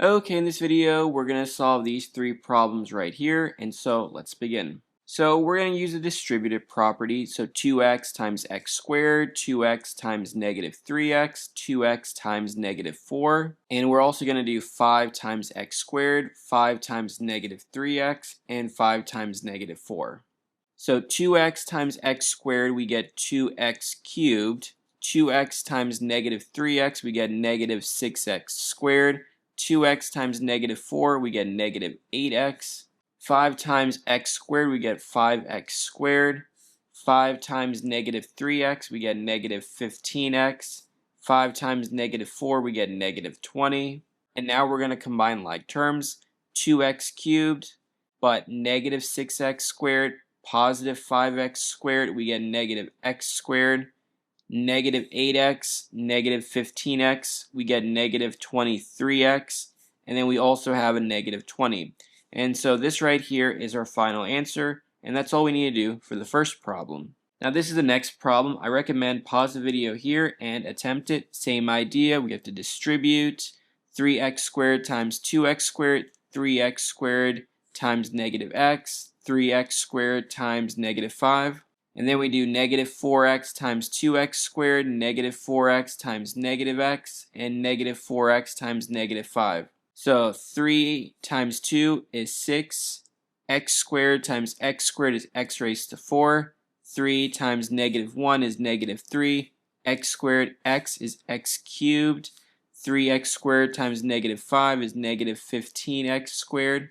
Okay, in this video, we're going to solve these three problems right here, and so let's begin. So we're going to use a distributive property, so 2x times x squared, 2x times negative 3x, 2x times negative 4, and we're also going to do 5 times x squared, 5 times negative 3x, and 5 times negative 4. So 2x times x squared, we get 2x cubed, 2x times negative 3x, we get negative 6x squared, 2x times negative 4, we get negative 8x. 5 times x squared, we get 5x squared. 5 times negative 3x, we get negative 15x. 5 times negative 4, we get negative 20. And now we're going to combine like terms. 2x cubed, but negative 6x squared, positive 5x squared, we get negative x squared. Negative 8x, negative 15x, we get negative 23x, and then we also have a negative 20. And so this right here is our final answer, and that's all we need to do for the first problem. Now this is the next problem. I recommend pause the video here and attempt it. Same idea, we have to distribute 3x squared times 2x squared, 3x squared times negative x, 3x squared times negative 5. And then we do negative 4x times 2x squared, negative 4x times negative x, and negative 4x times negative 5. So 3 times 2 is 6. X squared times x squared is x raised to 4. 3 times negative 1 is negative 3. X squared x is x cubed. 3x squared times negative 5 is negative 15x squared.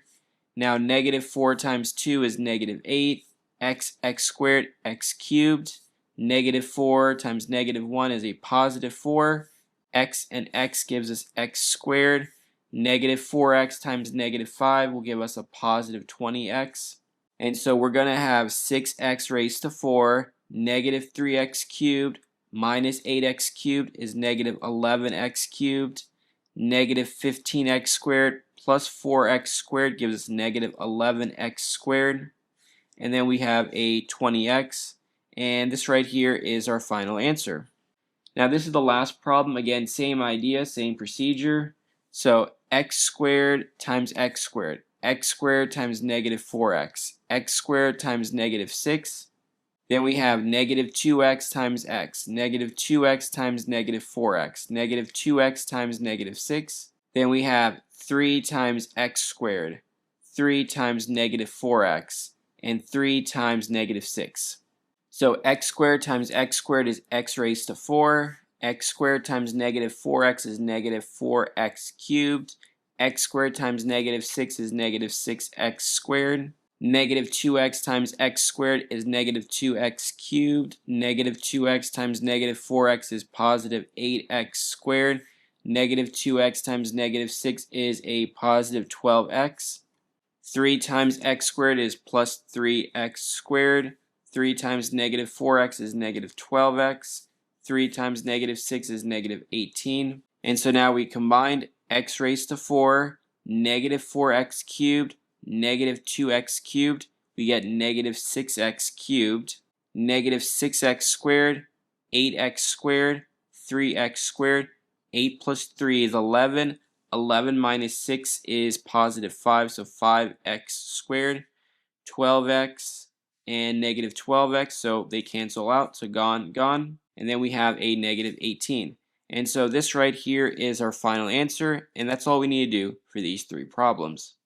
Now negative 4 times 2 is negative 8. X squared, x cubed. Negative 4 times negative 1 is a positive 4. X and x gives us x squared. Negative 4x times negative 5 will give us a positive 20x. And so we're going to have 6x raised to 4, negative 3x cubed, minus 8x cubed is negative 11x cubed. Negative 15x squared plus 4x squared gives us negative 11x squared. And then we have a 20x, and this right here is our final answer. Now this is the last problem. Again, same idea, same procedure. So x squared times x squared times negative 4x, x squared times negative 6. Then we have negative 2x times x, negative 2x times negative 4x, negative 2x times negative 6. Then we have 3 times x squared, 3 times negative 4x, and 3 times negative 6. So x squared times x squared is x raised to 4. X squared times negative 4x is negative 4x cubed. X squared times negative 6 is negative 6x squared. Negative 2x times x squared is negative 2x cubed. Negative 2x times negative 4x is positive 8x squared. Negative 2x times negative 6 is a positive 12x. 3 times x squared is plus 3x squared. 3 times negative 4x is negative 12x. 3 times negative 6 is negative 18. And so now we combined x raised to 4, negative 4x cubed, negative 2x cubed. We get negative 6x cubed. Negative 6x squared, 8x squared, 3x squared. 8 plus 3 is 11. 11 minus 6 is positive 5, so 5x squared. 12x and negative 12x, so they cancel out, so gone, gone. And then we have a negative 18. And so this right here is our final answer, and that's all we need to do for these three problems.